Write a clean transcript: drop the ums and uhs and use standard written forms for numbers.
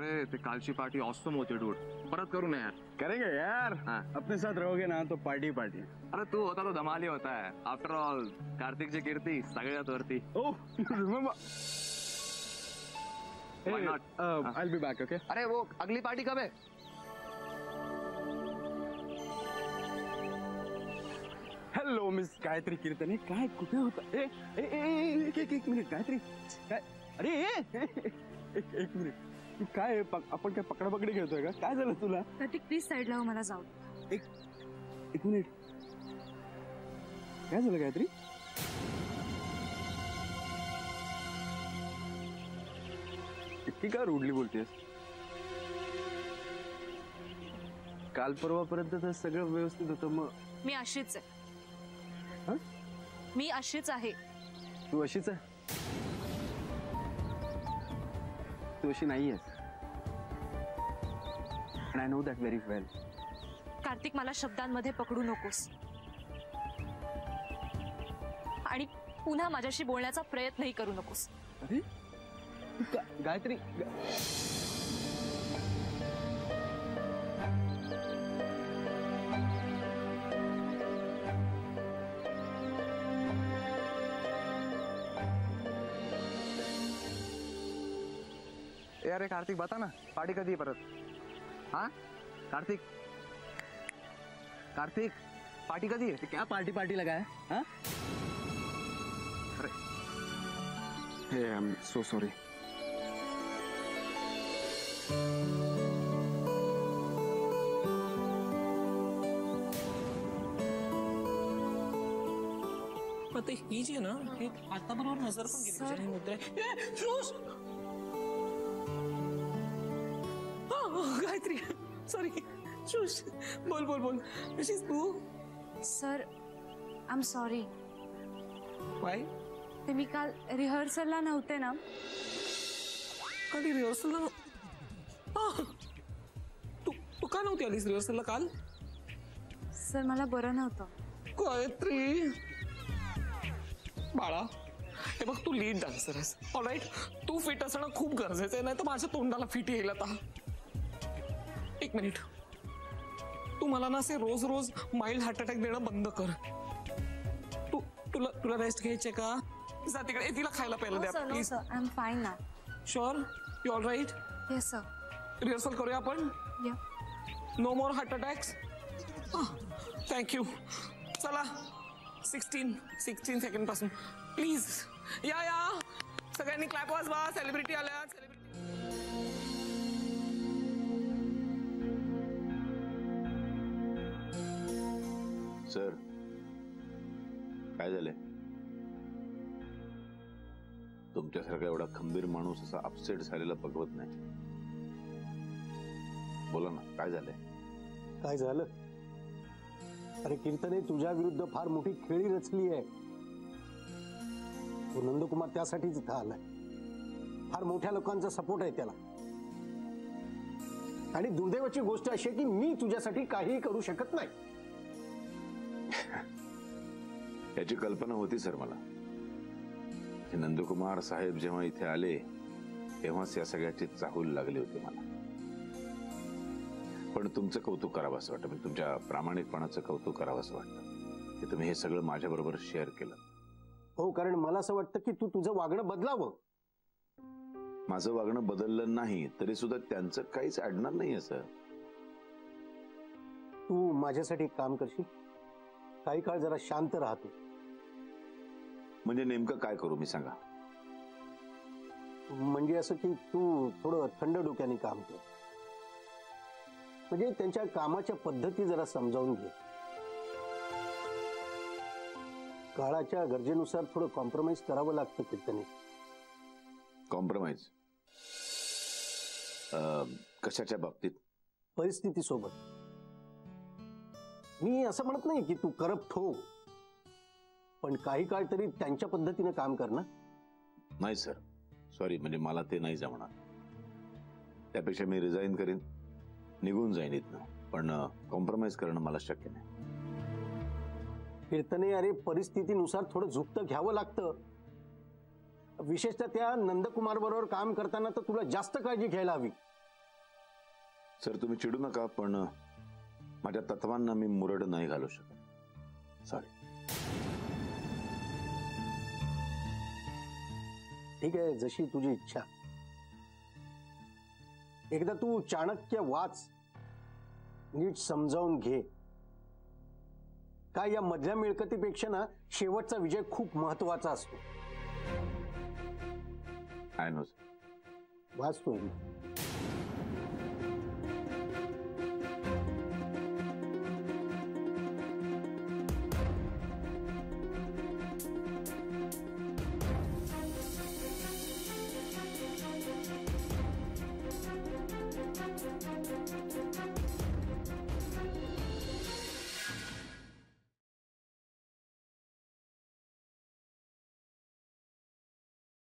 अरे ते कालची पार्टी ऑसम होती डूड, परत करू ना यार. करेंगे यार. हाँ. अपने साथ रहोगे ना तो पार्टी पार्टी. अरे तू होता तो धमाल ही होता है. आफ्टर ऑल कार्तिकची कीर्ती सगळ्यात वरती. Oh, remember. Why not? I'll be back, okay? अरे वो अगली पार्टी कब है? हॅलो मिस गायत्री कीर्तने. काय कुठे होता? एक मिनिट गायत्री. काय अरे एक मिनिट. काय आपण काय पकडापकडी खेळतोय का? काय झालं तुला? कार्तिक प्लीज साईडला हो, मला जाऊ. एक मिनिट. काय झालं गायत्री? इतकी का रूडली बोलतेस? काल परवापर्यंत तर सगळं व्यवस्थित होतं. मग मी अशीच आहे. हं? मी अशीच आहे. तू अशीच आहे? तू अशी नाही आहेस. And I know that very well. Kartik मला शब्दांमध्ये पकडू नकोस आणि पुन्हा माझ्याशी बोलण्याचा प्रयत्नही करू नकोस. अरे गायत्री. अरे कार्तिक बता ना पार्टी कधी परत. हाँ कार्तिक कार्तिक पार्टी कधी है? क्या पार्टी लगा है? हाँ? अरे हे आई एम सो सॉरी. आता ही जी आहे ना, हे आता बरोबर नजर पण गेली तुझ्या मुद्दे. गायत्री सॉरी. शुश बोल बोल बोल. कशीस तू? Sir I am sorry. Why? ते मी काल रिहर्सलला नव्हते ना. काल रिहर्सलला तू का नव्हती आलीस रिहर्सलला काल? सर मला बरं नव्हतं. गायत्री बाळा, हे बघ तू लीड डान्सर आहेस. ऑलराईट, तू फिट असणं खूप गरजेचं आहे, नाही तर माझ्या तोंडाला फिट येईल आता. एक मिनिट. तू मला ना असे रोज रोज माइल्ड हार्ट अटॅक देणं बंद कर. तुला रेस्ट घ्यायचे का? जा तिकडे. तिला खायला पहिलं द्या प्लीज. आय एम फाईन ना. Sure you all right? Yes sir. Rehearsal करूया आपण. या. No more heart attacks. Thank you. चला 16 सेकंड पासून प्लीज या सगळ्यांनी क्लॅप वाजवा. सेलिब्रिटी आल्या. सर काय झालंय? तुमच्यासारखा एवढा खंबीर माणूस असा अपसेट झालेला बघवत नाही. बोला ना काय झालंय? काय झालं? अरे कीर्तने, तुझ्या विरुद्ध फार मोठी खेळी रचली आहे. तो नंदकुमार त्यासाठीच इथं आलाय. फार मोठ्या लोकांचा सपोर्ट आहे त्याला. आणि दुर्दैवाची गोष्ट अशी आहे की मी तुझ्यासाठी काहीही करू शकत नाही. याची कल्पना होती सर मला. नंदकुमार साहेब जेव्हा इथे आले तेव्हाच या सगळ्याची चाहूल लागली होती मला. पण तुमचं कौतुक करावं असं वाटतं. म्हणजे तुमच्या प्रामाणिकपणाचं कौतुक करावं असं वाटतं की तुम्ही हे सगळं माझ्या बरोबर शेअर केलं. हो, कारण मला असं वाटतं की तू तुझं वागणं बदलावं. माझं वागणं बदललं नाही तरी सुद्धा त्यांचं काहीच अडणार नाही असं. तू माझ्यासाठी काम करशील? काही काळ जरा शांत राहतो. म्हणजे नेमकं काय करू मी सांगा? म्हणजे असं की तू थोडं थंड डोक्याने काम कर. म्हणजे त्यांच्या कामाच्या पद्धती जरा समजावून घे. काळाच्या गरजेनुसार थोडं कॉम्प्रोमाइज करावं लागतं कीर्तने. कॉम्प्रोमाइज कशाच्या बाबतीत? परिस्थितीसोबत. मी असं म्हणत नाही की तू करप्ट हो, पण काही काळ तरी त्यांच्या पद्धतीने काम कर ना. नाही सर, सॉरी, म्हणजे मला ते नाही जमणार. त्यापेक्षा मी रिझाईन करीन, निघून जाईन इथनं. पण कॉम्प्रोमाइज करणं मला शक्य नाही. कीर्तने, अरे परिस्थितीनुसार थोडं झुकतं घ्यावं लागतं. विशेषतः त्या नंदकुमार बरोबर काम करताना तर तुला जास्त काळजी घ्यायला हवी. सर तुम्ही चिडू नका, पण माझ्या तत्वांना मी मुरड नाही घालू शकत. सॉरी. ठीक आहे, जशी तुझी इच्छा. एकदा तू चाणक्य वाच, नीट समजावून घे. काय या मधल्या मिळकतीपेक्षा ना शेवटचा विजय खूप महत्वाचा असतो. I know. वाच तू.